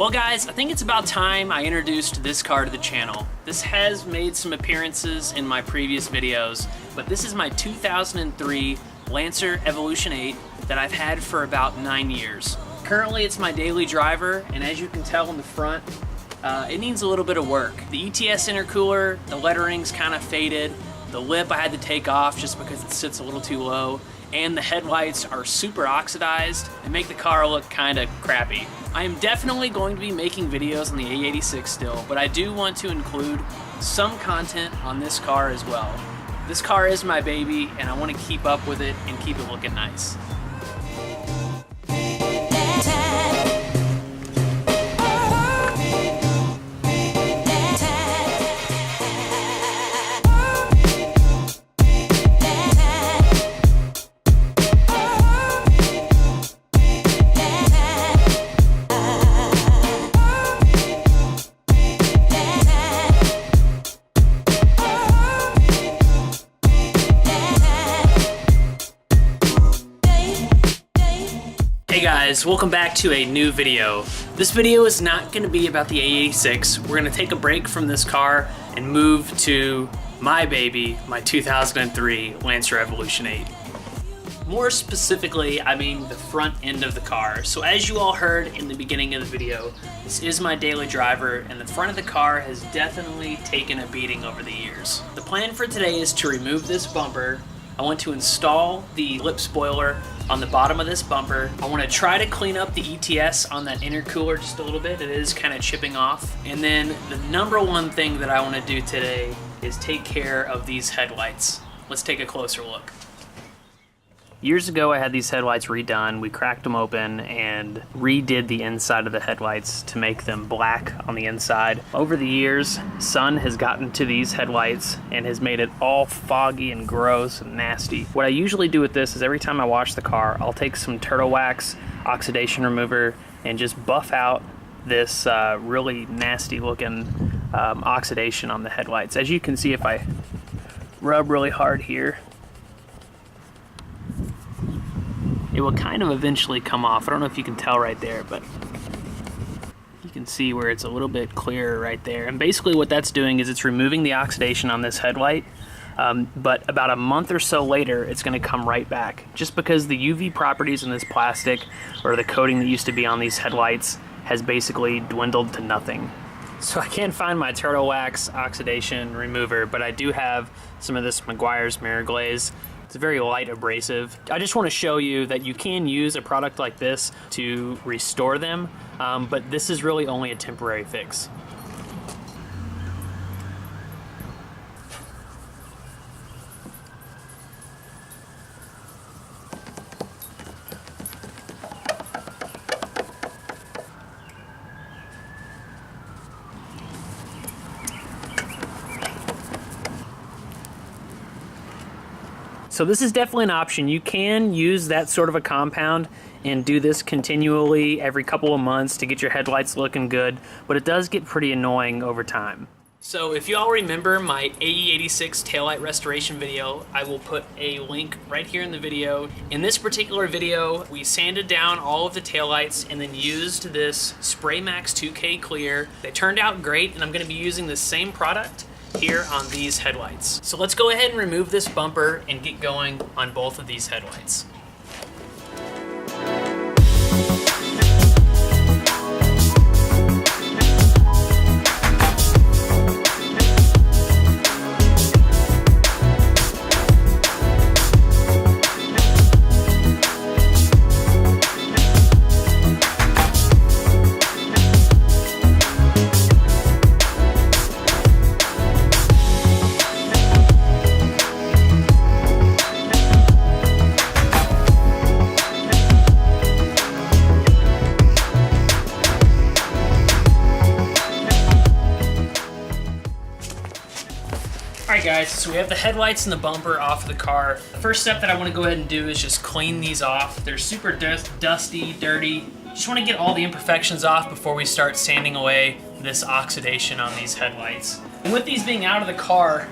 Well guys, I think it's about time I introduced this car to the channel. This has made some appearances in my previous videos, but this is my 2003 Lancer Evolution 8 that I've had for about 9 years. Currently it's my daily driver, and as you can tell in the front, it needs a little bit of work. The ETS intercooler, the lettering's kind of faded. The lip I had to take off just because it sits a little too low, and the headlights are super oxidized and make the car look kind of crappy. I am definitely going to be making videos on the A86 still, but I do want to include some content on this car as well. This car is my baby, and I want to keep up with it and keep it looking nice. Hey guys, welcome back to a new video. This video is not going to be about the A86. We're going to take a break from this car and move to my baby, my 2003 Lancer Evolution 8. More specifically, I mean the front end of the car. So as you all heard in the beginning of the video, this is my daily driver, and the front of the car has definitely taken a beating over the years. The plan for today is to remove this bumper. I want to install the lip spoiler on the bottom of this bumper. I want to try to clean up the ETS on that intercooler just a little bit. It is kind of chipping off. And then the number one thing that I want to do today is take care of these headlights. Let's take a closer look. Years ago I had these headlights redone. We cracked them open and redid the inside of the headlights to make them black on the inside. Over the years, sun has gotten to these headlights and has made it all foggy and gross and nasty. What I usually do with this is every time I wash the car, I'll take some turtle wax, oxidation remover, and just buff out this really nasty looking oxidation on the headlights. As you can see, if I rub really hard here, it will kind of eventually come off. I don't know if you can tell right there, but you can see where it's a little bit clearer right there. And basically what that's doing is it's removing the oxidation on this headlight, but about a month or so later, it's gonna come right back. Just because the UV properties in this plastic, or the coating that used to be on these headlights, has basically dwindled to nothing. So I can't find my turtle wax oxidation remover, but I do have some of this Meguiar's Mirror Glaze. It's very light abrasive. I just want to show you that you can use a product like this to restore them, but this is really only a temporary fix. So this is definitely an option. You can use that sort of a compound and do this continually every couple of months to get your headlights looking good, but it does get pretty annoying over time. So if you all remember my AE86 taillight restoration video, I will put a link right here in the video. In this particular video, we sanded down all of the taillights and then used this Spray Max 2K Clear. They turned out great, and I'm gonna be using the same product here on these headlights. So let's go ahead and remove this bumper and get going on both of these headlights. Alright guys, so we have the headlights and the bumper off the car. The first step that I want to go ahead and do is just clean these off. They're super dusty, dirty. Just want to get all the imperfections off before we start sanding away this oxidation on these headlights. And with these being out of the car,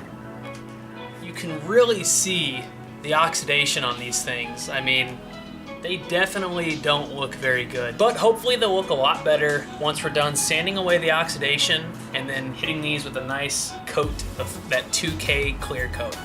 you can really see the oxidation on these things. I mean, They definitely don't look very good, but hopefully they'll look a lot better once we're done sanding away the oxidation and then hitting these with a nice coat of that 2K clear coat.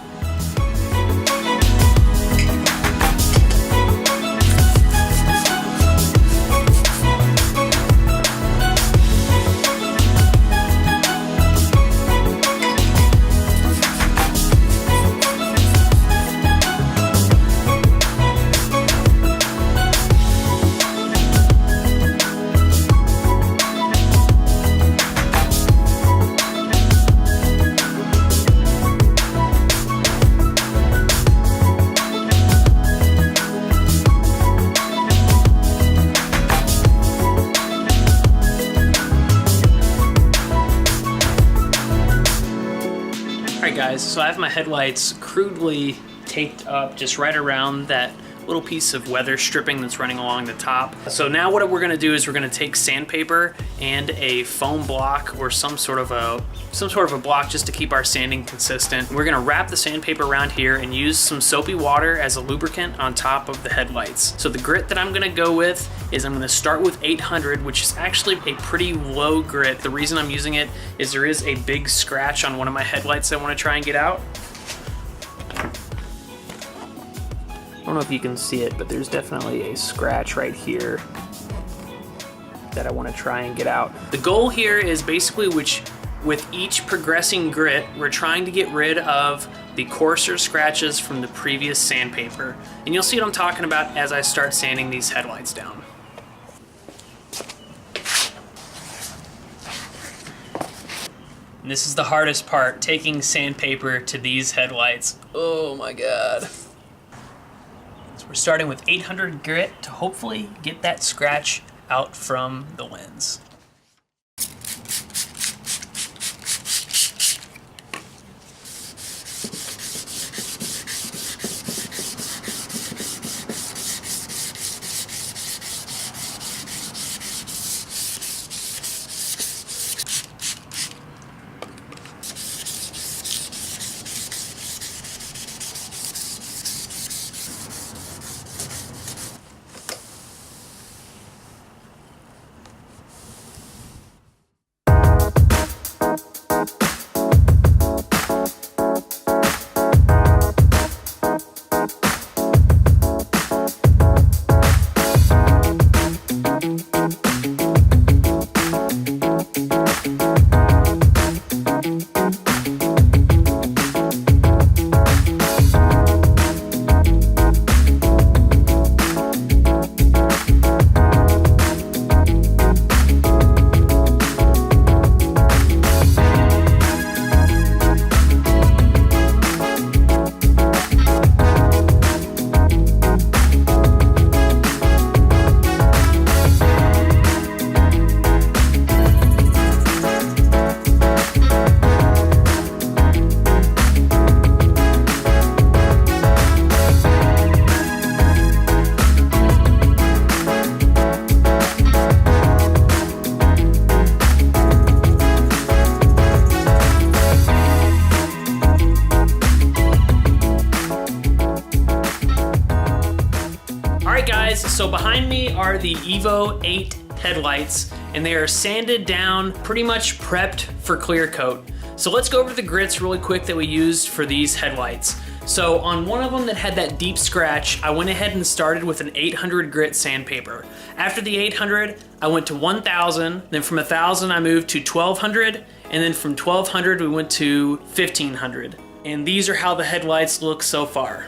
Alright guys, so I have my headlights crudely taped up just right around that little piece of weather stripping that's running along the top. So now what we're gonna do is we're gonna take sandpaper and a foam block or some sort of a block just to keep our sanding consistent. We're gonna wrap the sandpaper around here and use some soapy water as a lubricant on top of the headlights. So the grit that I'm gonna go with is I'm gonna start with 800, which is actually a pretty low grit. The reason I'm using it is there is a big scratch on one of my headlights I wanna try and get out. I don't know if you can see it, but there's definitely a scratch right here that I want to try and get out. The goal here is basically with each progressing grit, we're trying to get rid of the coarser scratches from the previous sandpaper. And you'll see what I'm talking about as I start sanding these headlights down. And this is the hardest part, taking sandpaper to these headlights. Oh my God. We're starting with 800 grit to hopefully get that scratch out from the lens. So behind me are the Evo 8 headlights, and they are sanded down, pretty much prepped for clear coat. So let's go over the grits really quick that we used for these headlights. So on one of them that had that deep scratch, I went ahead and started with an 800 grit sandpaper. After the 800, I went to 1000, then from 1000 I moved to 1200, and then from 1200 we went to 1500. And these are how the headlights look so far.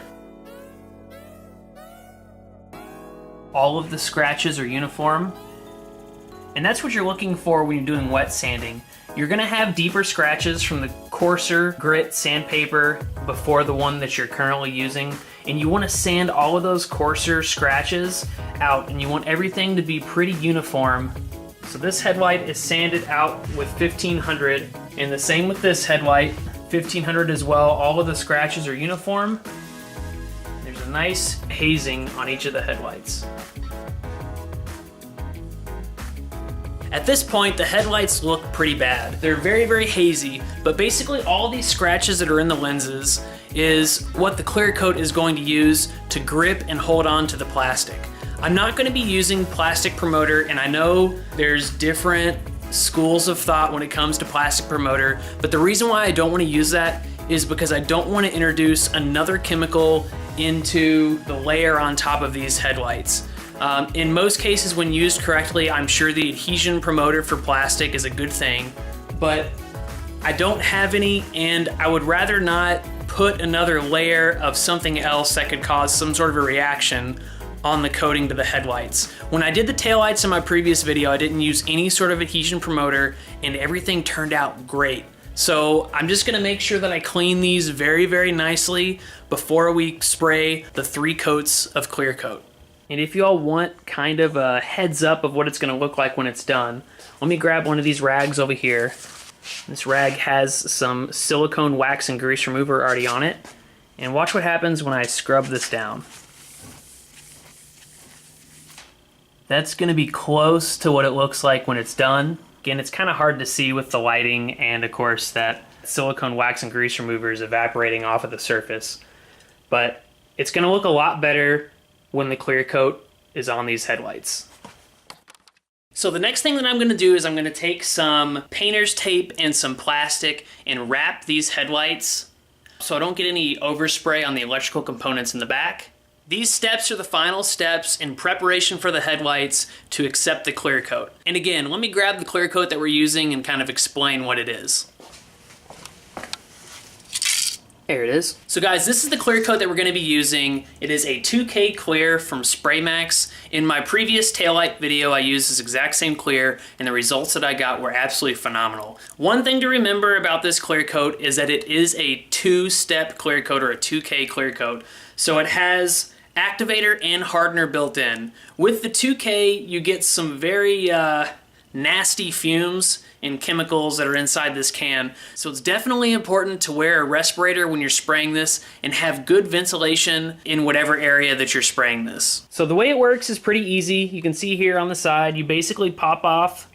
All of the scratches are uniform, and that's what you're looking for when you're doing wet sanding. You're gonna have deeper scratches from the coarser grit sandpaper before the one that you're currently using, and you wanna sand all of those coarser scratches out, and you want everything to be pretty uniform. So this headlight is sanded out with 1500, and the same with this headlight, 1500 as well. All of the scratches are uniform. There's a nice hazing on each of the headlights. At this point, the headlights look pretty bad. They're very, very hazy, but basically all these scratches that are in the lenses is what the clear coat is going to use to grip and hold on to the plastic. I'm not going to be using plastic promoter, and I know there's different schools of thought when it comes to plastic promoter, but the reason why I don't want to use that is because I don't want to introduce another chemical into the layer on top of these headlights. In most cases, when used correctly, I'm sure the adhesion promoter for plastic is a good thing, but I don't have any, and I would rather not put another layer of something else that could cause some sort of a reaction on the coating to the headlights. When I did the taillights in my previous video, I didn't use any sort of adhesion promoter, and everything turned out great. So I'm just gonna make sure that I clean these very, very nicely before we spray the 3 coats of clear coat. And if you all want kind of a heads up of what it's gonna look like when it's done, let me grab one of these rags over here. This rag has some silicone wax and grease remover already on it. And watch what happens when I scrub this down. That's gonna be close to what it looks like when it's done. Again, it's kind of hard to see with the lighting, and of course that silicone wax and grease remover is evaporating off of the surface. But it's gonna look a lot better when the clear coat is on these headlights. So the next thing that I'm gonna do is I'm gonna take some painter's tape and some plastic and wrap these headlights so I don't get any overspray on the electrical components in the back. These steps are the final steps in preparation for the headlights to accept the clear coat. And again, let me grab the clear coat that we're using and kind of explain what it is. There it is. So guys, this is the clear coat that we're gonna be using. It is a 2K clear from SprayMax. In my previous taillight video, I used this exact same clear, and the results that I got were absolutely phenomenal. One thing to remember about this clear coat is that it is a 2-step clear coat, or a 2K clear coat. So it has activator and hardener built in. With the 2K, you get some very nasty fumes and chemicals that are inside this can. So it's definitely important to wear a respirator when you're spraying this and have good ventilation in whatever area that you're spraying this. So the way it works is pretty easy. You can see here on the side, you basically pop off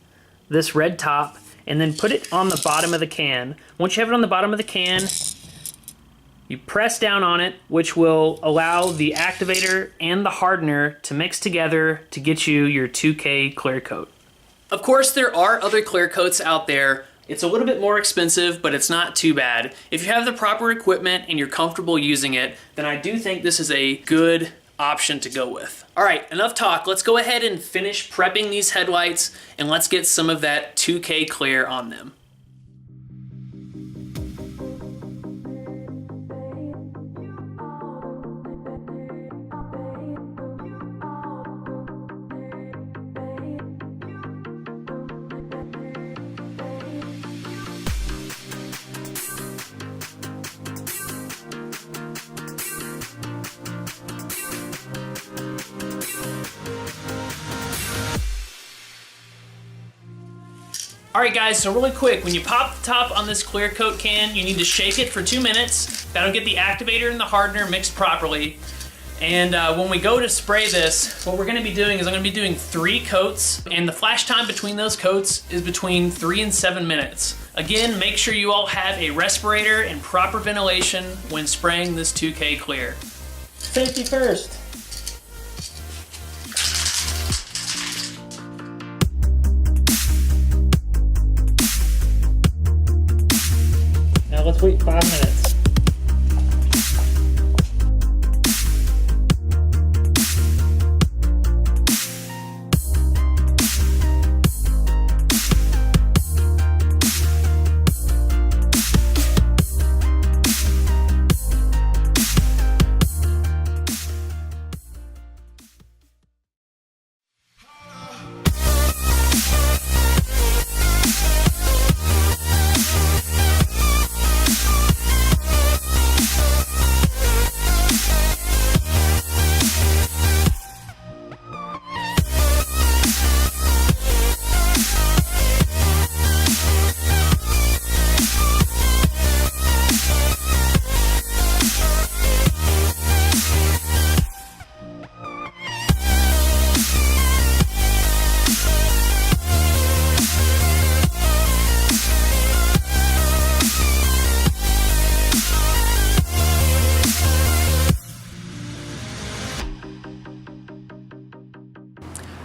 this red top and then put it on the bottom of the can. Once you have it on the bottom of the can, you press down on it, which will allow the activator and the hardener to mix together to get you your 2K clear coat. Of course, there are other clear coats out there. It's a little bit more expensive, but it's not too bad. If you have the proper equipment and you're comfortable using it, then I do think this is a good option to go with. All right, enough talk. Let's go ahead and finish prepping these headlights, and let's get some of that 2K clear on them. Alright guys, so really quick, when you pop the top on this clear coat can, you need to shake it for 2 minutes. That'll get the activator and the hardener mixed properly. And when we go to spray this, what we're going to be doing is I'm going to be doing 3 coats, and the flash time between those coats is between 3 and 7 minutes. Again, make sure you all have a respirator and proper ventilation when spraying this 2K clear. Safety first. Now let's wait 5 minutes.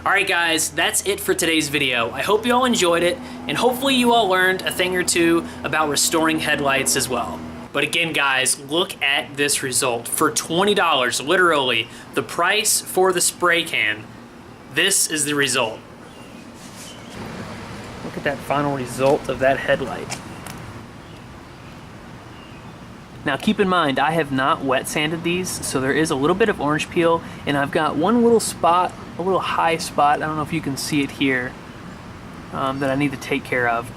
Alright guys, that's it for today's video. I hope you all enjoyed it, and hopefully you all learned a thing or two about restoring headlights as well. But again guys, look at this result. For $20, literally, the price for the spray can, this is the result. Look at that final result of that headlight. Now keep in mind, I have not wet sanded these, so there is a little bit of orange peel, and I've got one little spot, a little high spot, I don't know if you can see it here, that I need to take care of.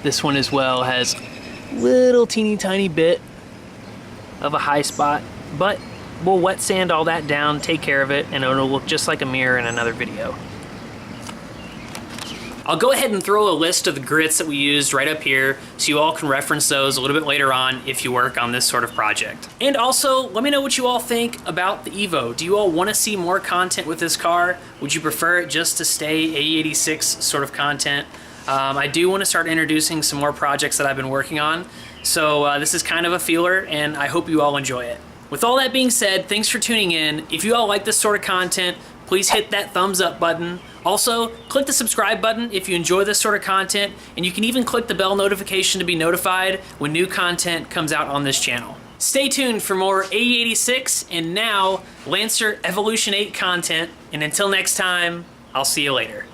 This one as well has a little teeny tiny bit of a high spot, but we'll wet sand all that down, take care of it, and it'll look just like a mirror in another video. I'll go ahead and throw a list of the grits that we used right up here so you all can reference those a little bit later on if you work on this sort of project. And also, let me know what you all think about the Evo. Do you all want to see more content with this car? Would you prefer it just to stay AE86 sort of content? I do want to start introducing some more projects that I've been working on, so this is kind of a feeler, and I hope you all enjoy it. With all that being said, thanks for tuning in. If you all like this sort of content, please hit that thumbs up button. Also, click the subscribe button if you enjoy this sort of content, and you can even click the bell notification to be notified when new content comes out on this channel. Stay tuned for more AE86 and now Lancer Evolution 8 content, and until next time, I'll see you later.